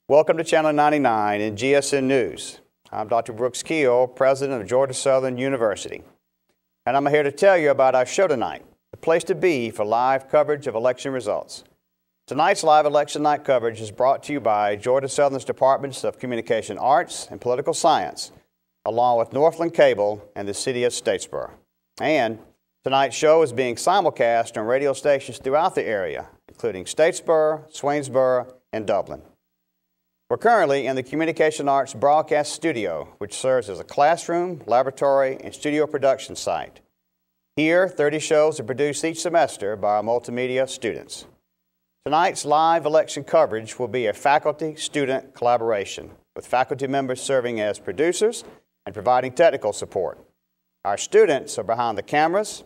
Welcome to Channel 99 and GSN News. I'm Dr. Brooks Keel, President of Georgia Southern University. And I'm here to tell you about our show tonight, the place to be for live coverage of election results. Tonight's live election night coverage is brought to you by Georgia Southern's Departments of Communication Arts and Political Science, along with Northland Cable and the City of Statesboro. And tonight's show is being simulcast on radio stations throughout the area, including Statesboro, Swainsboro, and Dublin. We're currently in the Communication Arts Broadcast Studio, which serves as a classroom, laboratory, and studio production site. Here, 30 shows are produced each semester by our multimedia students. Tonight's live election coverage will be a faculty-student collaboration, with faculty members serving as producers and providing technical support. Our students are behind the cameras.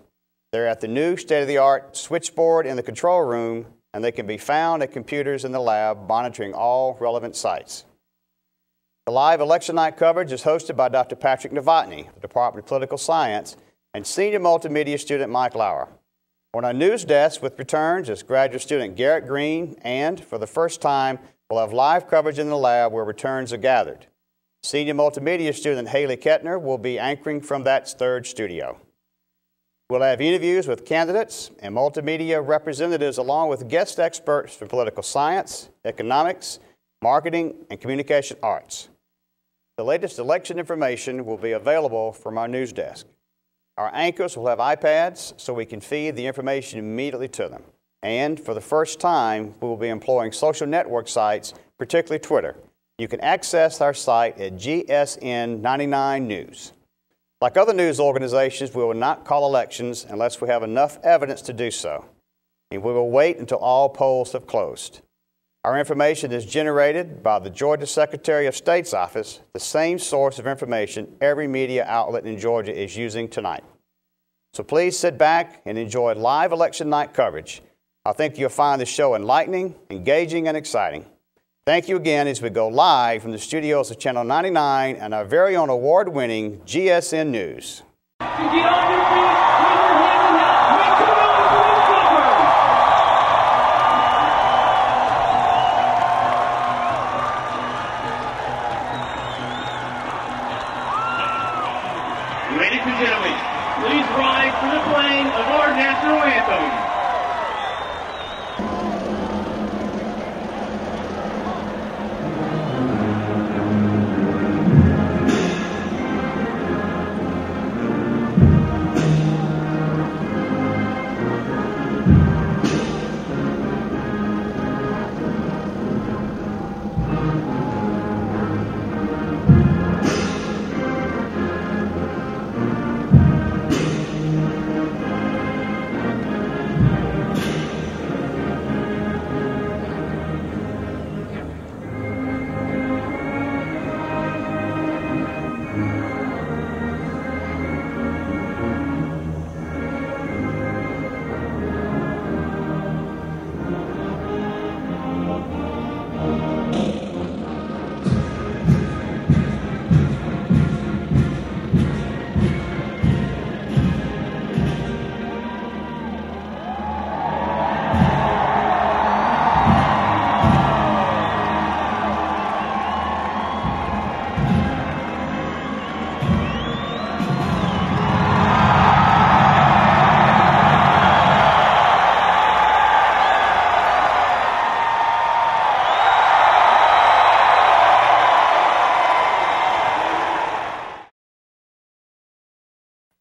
They're at the new state-of-the-art switchboard in the control room, and they can be found at computers in the lab monitoring all relevant sites. The live election night coverage is hosted by Dr. Patrick Novotny, the Department of Political Science, and senior multimedia student Mike Lauer. On our news desk with returns is graduate student Garrett Green, and for the first time, we'll have live coverage in the lab where returns are gathered. Senior multimedia student Haley Kettner will be anchoring from that third studio. We'll have interviews with candidates and multimedia representatives along with guest experts from political science, economics, marketing, and communication arts. The latest election information will be available from our news desk. Our anchors will have iPads so we can feed the information immediately to them. And for the first time, we will be employing social network sites, particularly Twitter. You can access our site at GSN99 News. Like other news organizations, we will not call elections unless we have enough evidence to do so, and we will wait until all polls have closed. Our information is generated by the Georgia Secretary of State's office, the same source of information every media outlet in Georgia is using tonight. So please sit back and enjoy live election night coverage. I think you'll find the show enlightening, engaging, and exciting. Thank you again as we go live from the studios of Channel 99 and our very own award-winning GSN News. To get on your feet, with your hands in hell, make some noise for the Clippers! Ladies and gentlemen, please rise for the playing of our national anthem.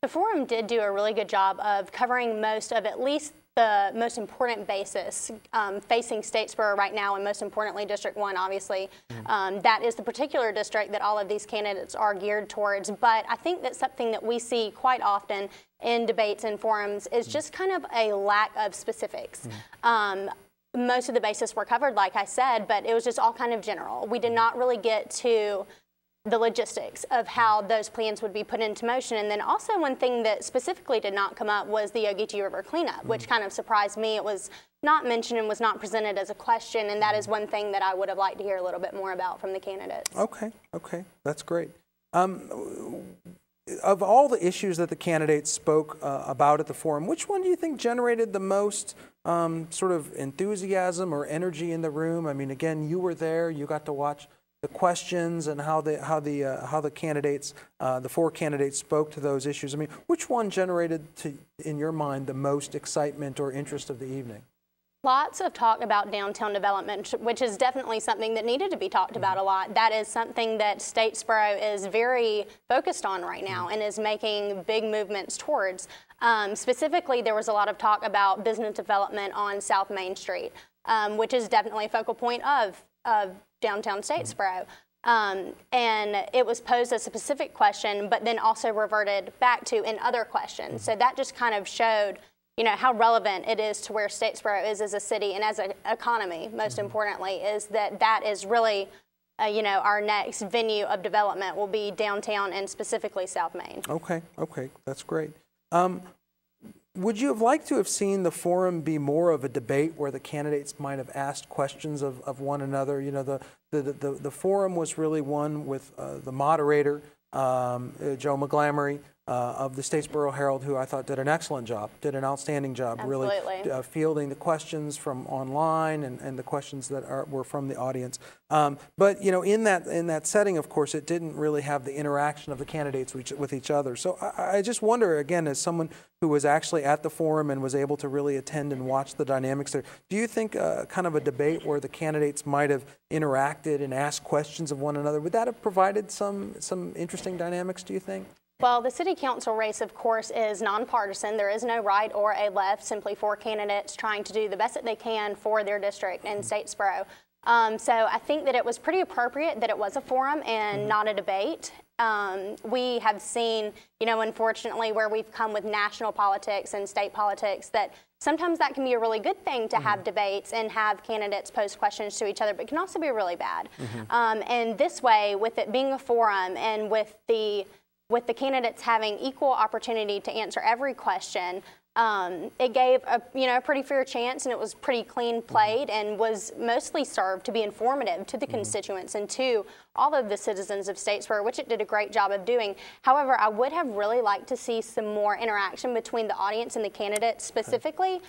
The forum did do a really good job of covering most of at least the most important basis facing Statesboro right now, and most importantly District 1, obviously. That is the particular district that all of these candidates are geared towards. But I think that something that we see quite often in debates and forums is just kind of a lack of specifics. Most of the bases were covered, like I said, but it was just all kind of general. We did not really get to the logistics of how those plans would be put into motion. And then also one thing that specifically did not come up was the Ogeechee River cleanup, which kind of surprised me. It was not mentioned and was not presented as a question, and that is one thing that I would have liked to hear a little bit more about from the candidates. Okay, that's great. of all the issues that the candidates spoke about at the forum, which one do you think generated the most sort of enthusiasm or energy in the room? I mean, again, you were there, you got to watch the questions and how the candidates, the four candidates spoke to those issues. I mean, which one generated, in your mind, the most excitement or interest of the evening? Lots of talk about downtown development, which is definitely something that needed to be talked about a lot. That is something that Statesboro is very focused on right now and is making big movements towards. Specifically, there was a lot of talk about business development on South Main Street, which is definitely a focal point of downtown Statesboro. And it was posed as a specific question, but then also reverted back to in other questions. So that just kind of showed, you know, how relevant it is to where Statesboro is as a city and as an economy, most importantly, is that is really, you know, our next venue of development will be downtown and specifically South Main. Okay, that's great. Would you have liked to have seen the forum be more of a debate where the candidates might have asked questions of one another? You know, the forum was really one with the moderator, Joe McGlamory, of the Statesboro Herald, who I thought did an excellent job, did an outstanding job, Absolutely. really fielding the questions from online and the questions that were from the audience. But you know, in that setting, of course, it didn't really have the interaction of the candidates with each other. So I just wonder, again, as someone who was actually at the forum and was able to really attend and watch the dynamics there, do you think kind of a debate where the candidates might have interacted and asked questions of one another, would that have provided some interesting dynamics, do you think? Well, the city council race, of course, is nonpartisan. There is no right or a left, simply four candidates trying to do the best that they can for their district in Statesboro. So I think that it was pretty appropriate that it was a forum and not a debate. We have seen, you know, unfortunately, where we've come with national politics and state politics, that sometimes that can be a really good thing to have debates and have candidates pose questions to each other, but it can also be really bad. And this way, with it being a forum and with the candidates having equal opportunity to answer every question, it gave a pretty fair chance, and it was pretty clean played and was mostly served to be informative to the constituents and to all of the citizens of Statesboro, which it did a great job of doing. However, I would have really liked to see some more interaction between the audience and the candidates specifically.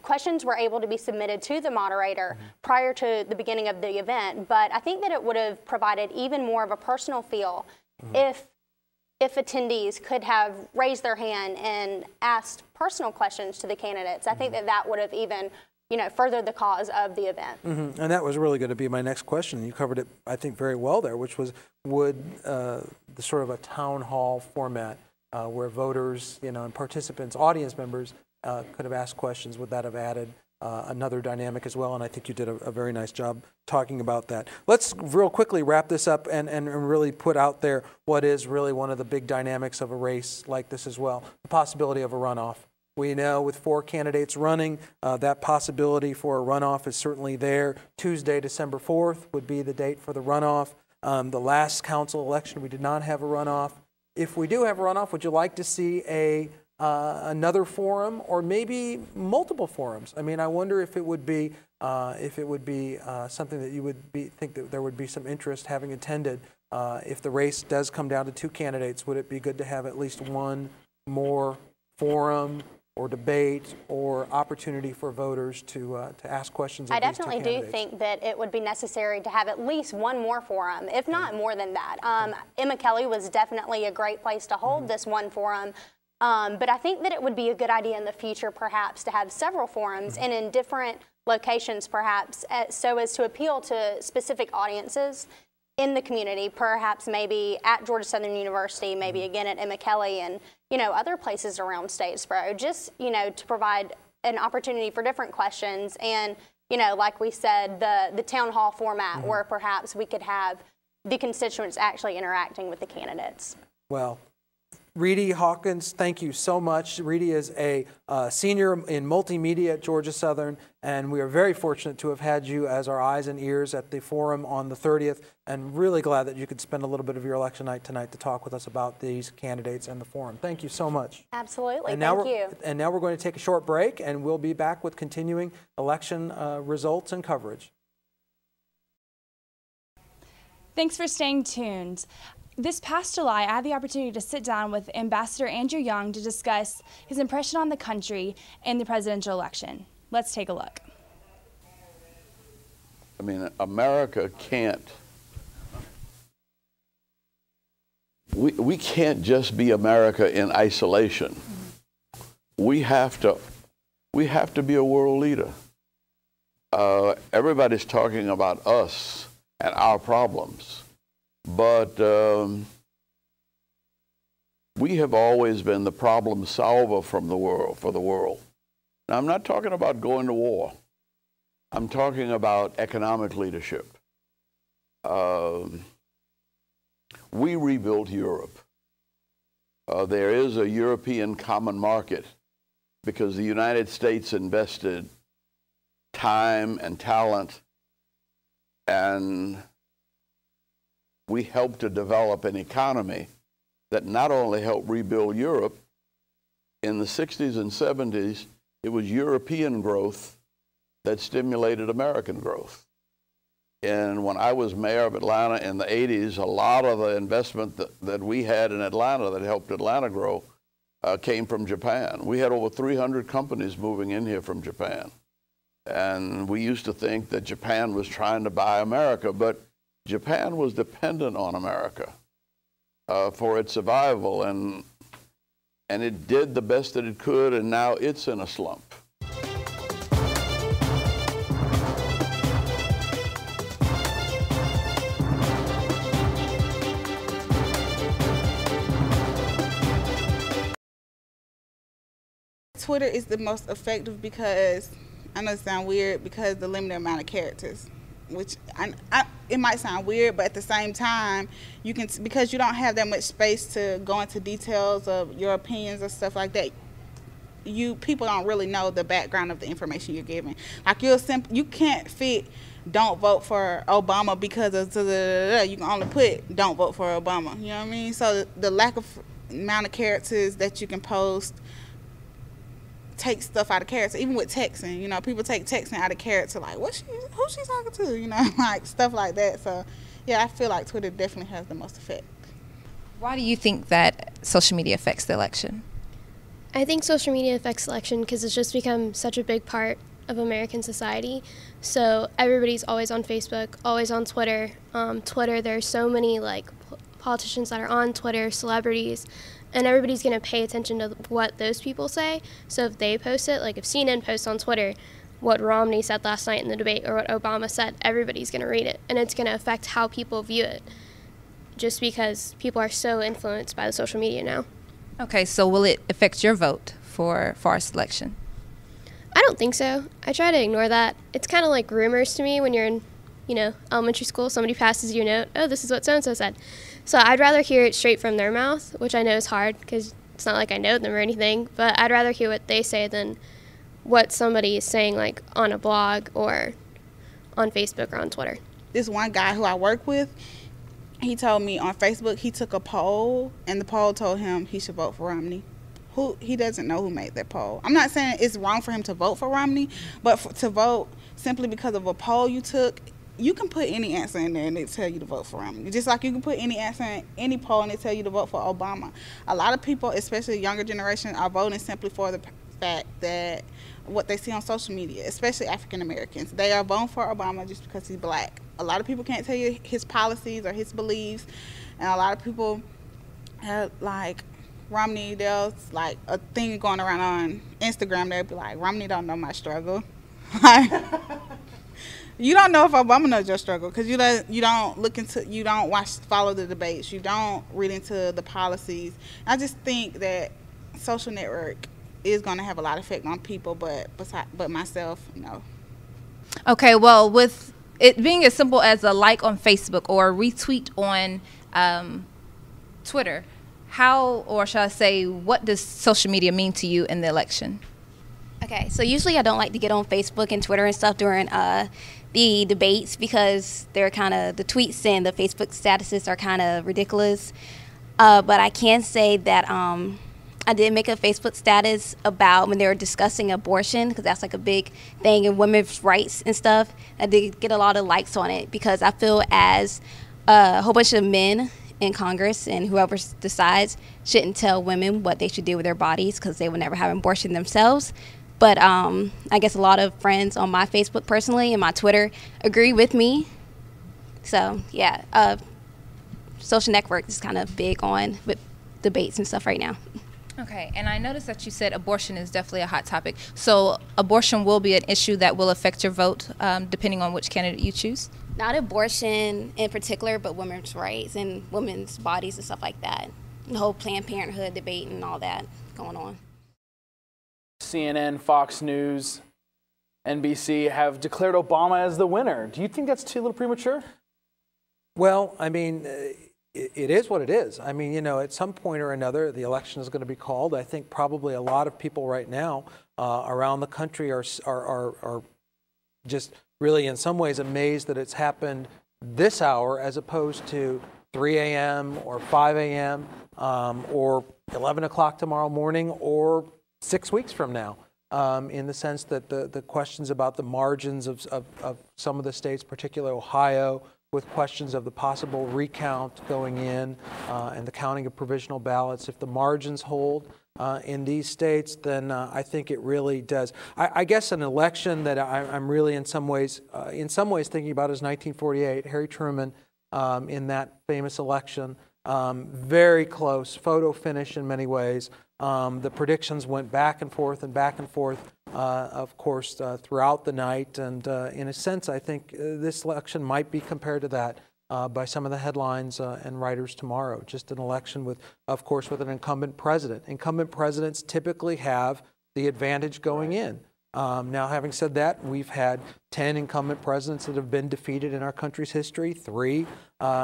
Questions were able to be submitted to the moderator prior to the beginning of the event, but I think that it would have provided even more of a personal feel if attendees could have raised their hand and asked personal questions to the candidates. I think that would have even, you know, furthered the cause of the event. And that was really going to be my next question. You covered it, I think, very well there, which was, would the sort of a town hall format where voters, you know, and participants, audience members could have asked questions, would that have added another dynamic as well? And I think you did a very nice job talking about that. Let's real quickly wrap this up and really put out there what is really one of the big dynamics of a race like this as well, the possibility of a runoff. We know with four candidates running, that possibility for a runoff is certainly there. Tuesday, December 4th would be the date for the runoff. The last council election, we did not have a runoff. If we do have a runoff, would you like to see another forum or maybe multiple forums? I mean, I wonder if it would be something that you would think that there would be some interest having attended. If the race does come down to two candidates, would it be good to have at least one more forum or debate or opportunity for voters to ask questions of these two candidates? I definitely do think that it would be necessary to have at least one more forum, if not more than that. Emma Kelly was definitely a great place to hold this one forum. But I think that it would be a good idea in the future, perhaps, to have several forums and in different locations, perhaps, so as to appeal to specific audiences in the community, perhaps maybe at Georgia Southern University, maybe again at Emma Kelly and, you know, other places around Statesboro, just, you know, to provide an opportunity for different questions and, you know, like we said, the town hall format where perhaps we could have the constituents actually interacting with the candidates. Well, Reedy Hawkins, thank you so much. Reedy is a senior in multimedia at Georgia Southern, and we are very fortunate to have had you as our eyes and ears at the forum on the 30th, and really glad that you could spend a little bit of your election night tonight to talk with us about these candidates and the forum. Thank you so much. Absolutely, thank you. And now we're going to take a short break, and we'll be back with continuing election results and coverage. Thanks for staying tuned. this past July, I had the opportunity to sit down with Ambassador Andrew Young to discuss his impression on the country and the presidential election. Let's take a look. I mean, America can't, we can't just be America in isolation. We have to be a world leader. Everybody's talking about us and our problems, but we have always been the problem solver for the world. Now, I'm not talking about going to war. I'm talking about economic leadership. We rebuilt Europe. There is a European common market because the United States invested time and talent, and we helped to develop an economy that not only helped rebuild Europe. In the 60s and 70s, it was European growth that stimulated American growth. And when I was mayor of Atlanta in the 80s, a lot of the investment that we had in Atlanta that helped Atlanta grow came from Japan. We had over 300 companies moving in here from Japan. And we used to think that Japan was trying to buy America, but Japan was dependent on America for its survival, and it did the best that it could, and now it's in a slump. Twitter is the most effective because, I know it sounds weird, because the limited amount of characters, which it might sound weird, but at the same time, you can, because you don't have that much space to go into details of your opinions or stuff like that. People don't really know the background of the information you're giving. Like you can't fit "don't vote for Obama" because of you can only put "don't vote for Obama." You know what I mean? So the lack of amount of characters that you can post take stuff out of character. Even with texting, you know, people take texting out of character, like who's she talking to, you know, like stuff like that. So yeah, I feel like Twitter definitely has the most effect. Why do you think that social media affects the election? I think social media affects election because it's just become such a big part of American society. So everybody's always on Facebook, always on Twitter. There's so many like politicians that are on Twitter, celebrities, and everybody's going to pay attention to what those people say. So if they post it, like if CNN posts on Twitter what Romney said last night in the debate or what Obama said, everybody's going to read it. And it's going to affect how people view it, just because people are so influenced by the social media now. Okay, so will it affect your vote for our selection? I don't think so. I try to ignore that. It's kind of like rumors to me when you're in, elementary school. Somebody passes you a note, oh, this is what so-and-so said. So I'd rather hear it straight from their mouth, which I know is hard because it's not like I know them or anything, but I'd rather hear what they say than what somebody is saying like on a blog or on Facebook or on Twitter. This one guy who I work with, he told me on Facebook he took a poll, and the poll told him he should vote for Romney. He doesn't know who made that poll. I'm not saying it's wrong for him to vote for Romney, but to vote simply because of a poll you took, you can put any answer in there and they tell you to vote for Romney. Just like you can put any answer in any poll and they tell you to vote for Obama. A lot of people, especially the younger generation, are voting simply for the fact that what they see on social media, especially African Americans. They are voting for Obama just because he's black. A lot of people can't tell you his policies or his beliefs, and a lot of people like Romney. There's like a thing going around on Instagram. They'll be like, Romney don't know my struggle. You don't know if Obama knows your struggle because you don't follow the debates, you don't read into the policies. I just think that social network is going to have a lot of effect on people, but myself, no. Okay, well, with it being as simple as a like on Facebook or a retweet on Twitter, how, or should I say, what does social media mean to you in the election? Okay, so usually I don't like to get on Facebook and Twitter and stuff during the debates because they're kind of, the tweets and the Facebook statuses are kind of ridiculous. But I can say that I did make a Facebook status about when they were discussing abortion, because that's like a big thing in women's rights and stuff. I did get a lot of likes on it because I feel as a whole bunch of men in Congress, and whoever decides shouldn't tell women what they should do with their bodies because they will never have an abortion themselves. But I guess a lot of friends on my Facebook personally and my Twitter agree with me. So, yeah, social network is kind of big on with debates and stuff right now. Okay, and I noticed that you said abortion is definitely a hot topic. So abortion will be an issue that will affect your vote depending on which candidate you choose? Not abortion in particular, but women's rights and women's bodies and stuff like that. The whole Planned Parenthood debate and all that going on. CNN, Fox News, NBC have declared Obama as the winner. Do you think that's too little premature? Well, I mean, it is what it is. I mean, you know, at some point or another, the election is going to be called. I think probably a lot of people right now around the country are just really in some ways amazed that it's happened this hour as opposed to 3 a.m. or 5 a.m. Or 11 o'clock tomorrow morning or 6 weeks from now, in the sense that the questions about the margins of some of the states, particularly Ohio, with questions of the possible recount going in and the counting of provisional ballots. If the margins hold in these states, then I think it really does. I guess an election that I'm really in some ways thinking about is 1948, Harry Truman in that famous election. Very close, photo finish in many ways. The predictions went back and forth, of course, throughout the night. And in a sense, I think this election might be compared to that by some of the headlines and writers tomorrow. Just an election with, of course, with an incumbent president. Incumbent presidents typically have the advantage going in. Now, having said that, we've had 10 incumbent presidents that have been defeated in our country's history, 3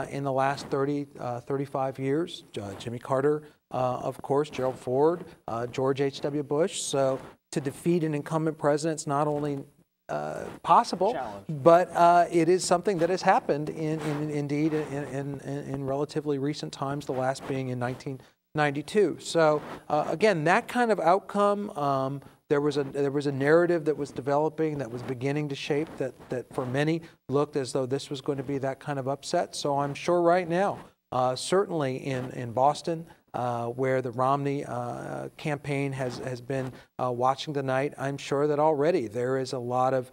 in the last 35 years. Jimmy Carter, of course, Gerald Ford, George H.W. Bush. So to defeat an incumbent president is not only possible, but it is something that has happened indeed in relatively recent times, the last being in 1992. So again, that kind of outcome, there was a narrative that was developing, that was beginning to shape, that for many looked as though this was going to be that kind of upset. So I'm sure right now, certainly in Boston, where the Romney campaign has been watching tonight, I'm sure that already there is a lot of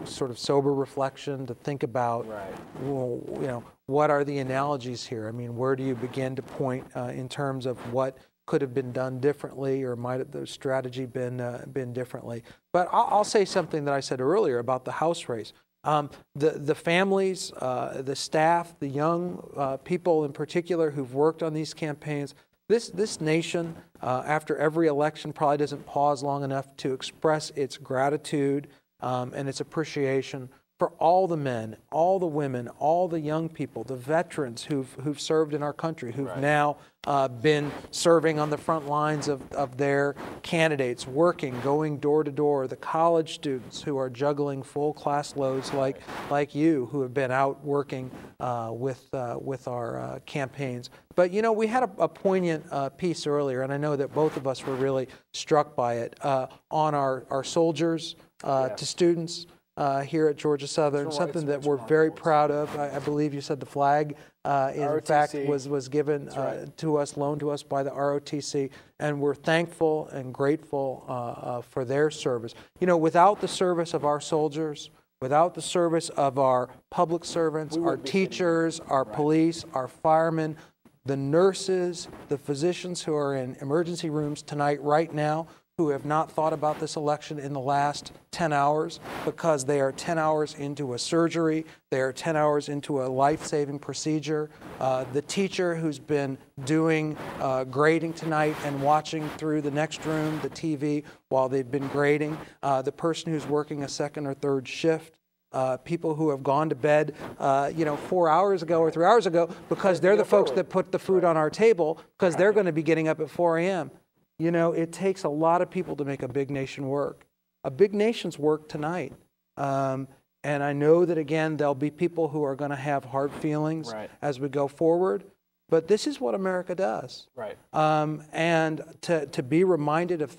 sort of sober reflection to think about. Right. Well, you know, what are the analogies here? I mean, where do you begin to point in terms of what could have been done differently, or might have the strategy been differently? But I'll say something that I said earlier about the House race. The families, the staff, the young people in particular who've worked on these campaigns, this nation, after every election, probably doesn't pause long enough to express its gratitude and its appreciation for all the men, all the women, all the young people, the veterans who've served in our country, who've now been serving on the front lines of their candidates, working, going door to door, the college students who are juggling full class loads like you, who have been out working with our campaigns. But, you know, we had a poignant piece earlier, and I know that both of us were really struck by it, on our soldiers to students. Here at Georgia Southern, something that we're very proud of. I believe you said the flag, in fact, was given to us, loaned to us by the ROTC, and we're thankful and grateful for their service. You know, without the service of our soldiers, without the service of our public servants, our teachers, our police, our firemen, the nurses, the physicians who are in emergency rooms tonight, right now, who have not thought about this election in the last 10 hours because they are 10 hours into a surgery, they are 10 hours into a life-saving procedure. The teacher who's been doing grading tonight and watching through the next room, the TV, while they've been grading. The person who's working a second or third shift. People who have gone to bed, 4 hours ago or 3 hours ago because they're the folks that put the food on our table because they're going to be getting up at 4 a.m. You know, it takes a lot of people to make a big nation work. A big nation's work tonight. And I know that, again, there'll be people who are going to have hard feelings as we go forward. But this is what America does. Right. And to be reminded of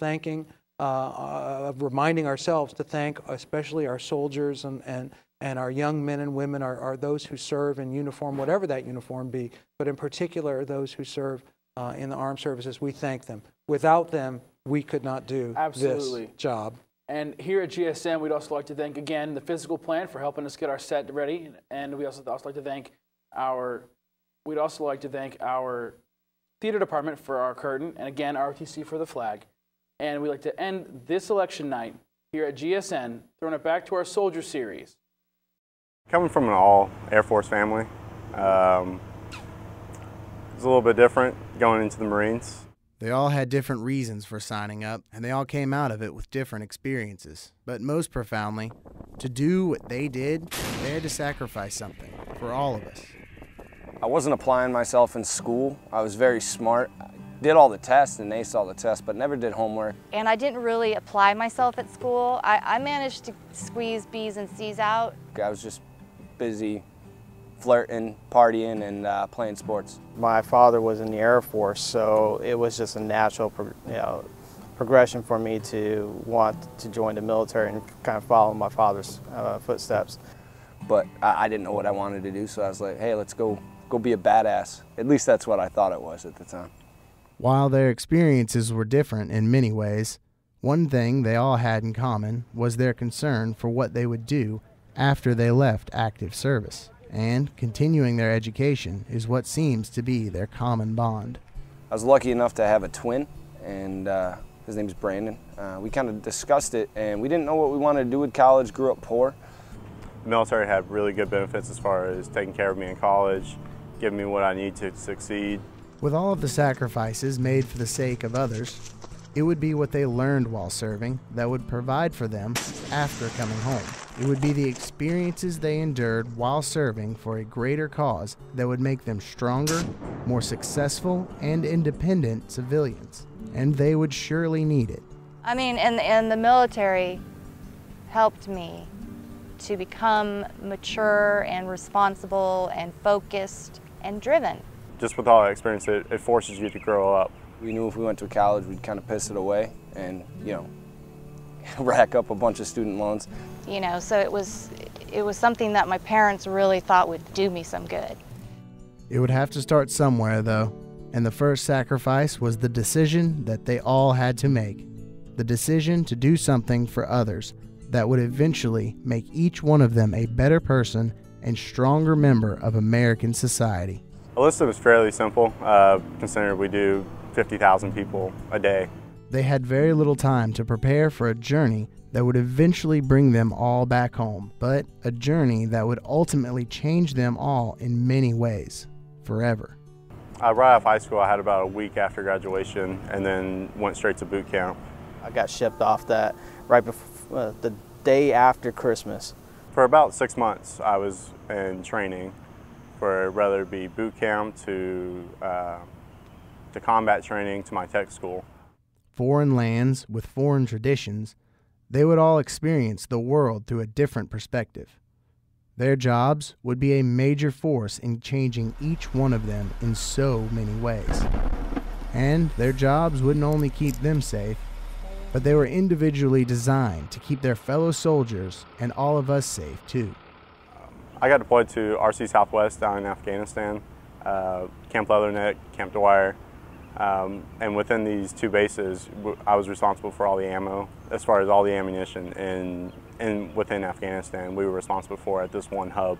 reminding ourselves to thank especially our soldiers and And our young men and women are those who serve in uniform, whatever that uniform be, but in particular those who serve in the armed services. We thank them. Without them, we could not do this job. And here at GSN, we'd also like to thank, again, the physical plant for helping us get our set ready. And we'd also like to thank our theater department for our curtain, and again, ROTC for the flag. And we'd like to end this election night here at GSN, throwing it back to our Soldier Series. Coming from an all Air Force family, it's a little bit different going into the Marines. They all had different reasons for signing up, and they all came out of it with different experiences. But most profoundly, to do what they did, they had to sacrifice something for all of us. I wasn't applying myself in school. I was very smart. I did all the tests and aced all the tests, but never did homework. And I didn't really apply myself at school. I managed to squeeze B's and C's out. I was just busy flirting, partying, and playing sports. My father was in the Air Force, so it was just a natural progression for me to want to join the military and kind of follow my father's footsteps. But I didn't know what I wanted to do, so I was like, hey, let's go be a badass. At least that's what I thought it was at the time. While their experiences were different in many ways, one thing they all had in common was their concern for what they would do after they left active service. And continuing their education is what seems to be their common bond. I was lucky enough to have a twin, and his name's Brandon. We kind of discussed it, and we didn't know what we wanted to do with college, grew up poor. The military had really good benefits as far as taking care of me in college, giving me what I need to succeed. With all of the sacrifices made for the sake of others, it would be what they learned while serving that would provide for them after coming home. It would be the experiences they endured while serving for a greater cause that would make them stronger, more successful, and independent civilians. And they would surely need it. I mean, and the military helped me to become mature and responsible and focused and driven. Just with all that experience, it forces you to grow up. We knew if we went to college, we'd kind of piss it away and, rack up a bunch of student loans. So it was something that my parents really thought would do me some good. It would have to start somewhere, though, and the first sacrifice was the decision that they all had to make. The decision to do something for others that would eventually make each one of them a better person and stronger member of American society. Enlistment was fairly simple, considering we do 50,000 people a day. They had very little time to prepare for a journey that would eventually bring them all back home, but a journey that would ultimately change them all in many ways, forever. Right off high school, I had about a week after graduation and then went straight to boot camp. I got shipped off that right before, the day after Christmas. For about 6 months, I was in training for whether it be boot camp to combat training to my tech school. Foreign lands with foreign traditions, they would all experience the world through a different perspective. Their jobs would be a major force in changing each one of them in so many ways. And their jobs wouldn't only keep them safe, but they were individually designed to keep their fellow soldiers and all of us safe too. I got deployed to RC Southwest down in Afghanistan, Camp Leatherneck, Camp Dwyer, and within these two bases, I was responsible for all the ammo, as far as all the ammunition, and within Afghanistan, we were responsible for at this one hub.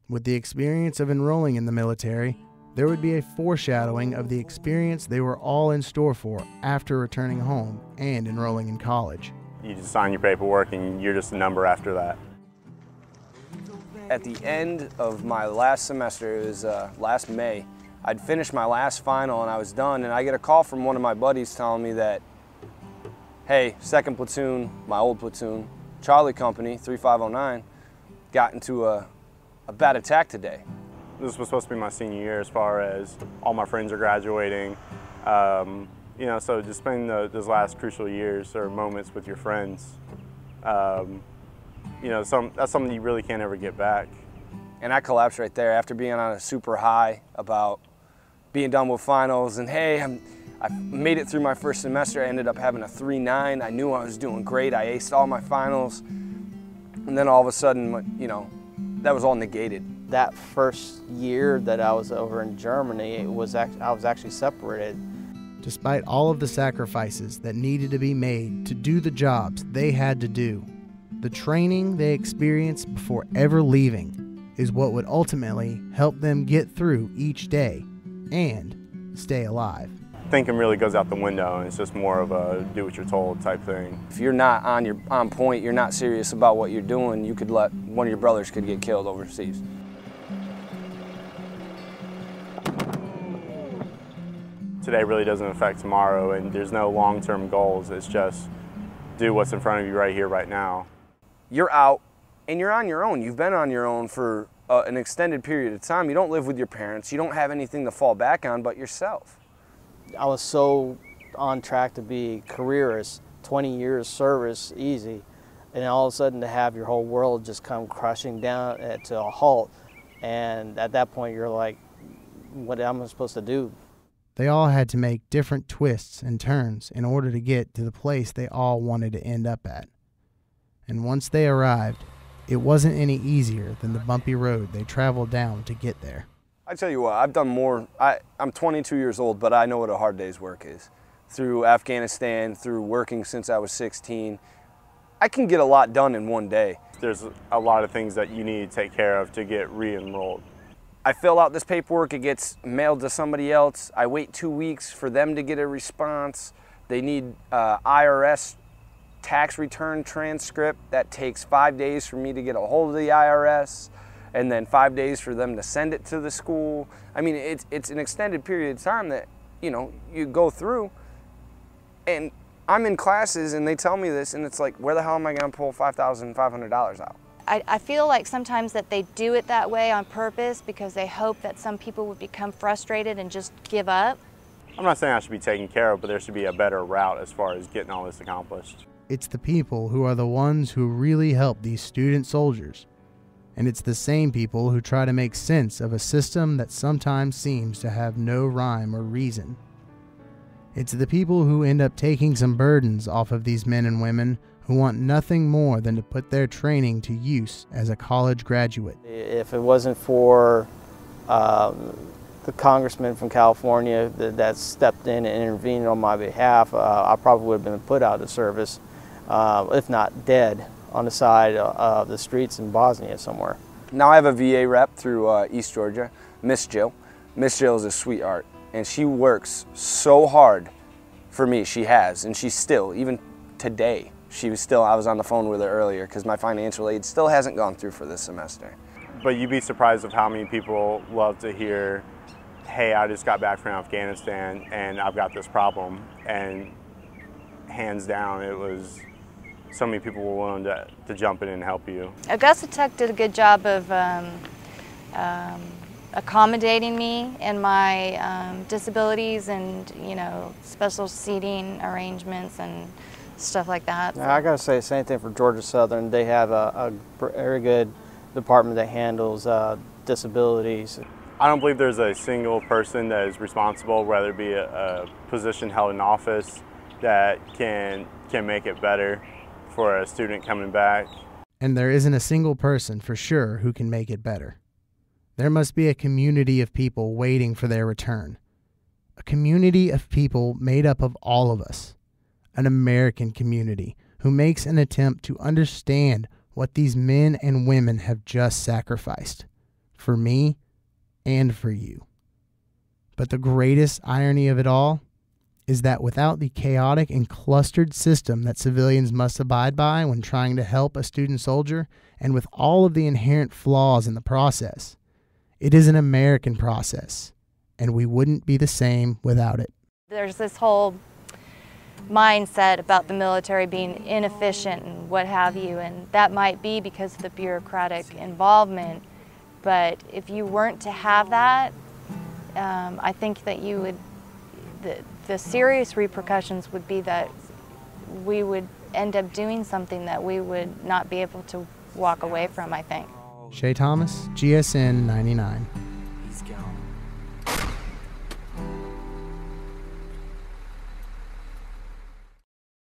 With the experience of enrolling in the military, there would be a foreshadowing of the experience they were all in store for after returning home and enrolling in college. You just sign your paperwork and you're just a number after that. At the end of my last semester, it was last May, I'd finished my last final and I was done, and I get a call from one of my buddies telling me that, hey, 2nd Platoon, my old platoon, Charlie Company, 3509, got into a bad attack today. This was supposed to be my senior year as far as all my friends are graduating. So just spending those last crucial years or moments with your friends, that's something you really can't ever get back. And I collapsed right there after being on a super high about being done with finals, and hey, I made it through my first semester. I ended up having a 3.9. I knew I was doing great. I aced all my finals. And then all of a sudden, that was all negated. That first year that I was over in Germany, I was actually separated. Despite all of the sacrifices that needed to be made to do the jobs they had to do, the training they experienced before ever leaving is what would ultimately help them get through each day and stay alive. Thinking really goes out the window, and it's just more of a do what you're told type thing. If you're not on point, you're not serious about what you're doing, you could let one of your brothers could get killed overseas. Today really doesn't affect tomorrow, and there's no long-term goals. It's just do what's in front of you right here, right now. You're out and you're on your own. You've been on your own for an extended period of time. You don't live with your parents. You don't have anything to fall back on but yourself. I was so on track to be a careerist, 20 years service, easy, and all of a sudden to have your whole world just come crushing down to a halt, and at that point you're like, what am I supposed to do? They all had to make different twists and turns in order to get to the place they all wanted to end up at. And once they arrived, it wasn't any easier than the bumpy road they traveled down to get there. I tell you what, I've done more. I'm 22 years old, but I know what a hard day's work is. Through Afghanistan, through working since I was 16, I can get a lot done in one day. There's a lot of things that you need to take care of to get re-enrolled. I fill out this paperwork, it gets mailed to somebody else. I wait 2 weeks for them to get a response. They need IRS tax return transcript. That takes 5 days for me to get a hold of the IRS, and then 5 days for them to send it to the school. I mean, it's an extended period of time that, you know, you go through. And I'm in classes and they tell me this, and it's like, where the hell am I gonna pull $5,500 out? I feel like sometimes that they do it that way on purpose because they hope that some people would become frustrated and just give up. I'm not saying I should be taken care of, but there should be a better route as far as getting all this accomplished. It's the people who are the ones who really help these student soldiers. And it's the same people who try to make sense of a system that sometimes seems to have no rhyme or reason. It's the people who end up taking some burdens off of these men and women who want nothing more than to put their training to use as a college graduate. If it wasn't for the congressman from California that stepped in and intervened on my behalf, I probably would have been put out of service, if not dead, on the side of the streets in Bosnia somewhere. Now I have a VA rep through East Georgia, Miss Jill. Miss Jill is a sweetheart, and she works so hard for me. She has, and she's still, even today, I was on the phone with her earlier because my financial aid still hasn't gone through for this semester. But you'd be surprised of how many people love to hear, hey, I just got back from Afghanistan and I've got this problem. And hands down, it was so many people were willing to jump in and help you. Augusta Tech did a good job of accommodating me and my disabilities and, you know, special seating arrangements and stuff like that. I gotta say the same thing for Georgia Southern. They have a very good department that handles disabilities. I don't believe there's a single person that is responsible, whether it be a position held in office, that can make it better for a student coming back. And there isn't a single person for sure who can make it better. There must be a community of people waiting for their return. A community of people made up of all of us. An American community who makes an attempt to understand what these men and women have just sacrificed. For me and for you. But the greatest irony of it all is that without the chaotic and clustered system that civilians must abide by when trying to help a student soldier, and with all of the inherent flaws in the process, it is an American process, and we wouldn't be the same without it. There's this whole mindset about the military being inefficient and what have you, and that might be because of the bureaucratic involvement, but if you weren't to have that, I think that you would, the serious repercussions would be that we would end up doing something that we would not be able to walk away from, I think. Shay Thomas, GSN99.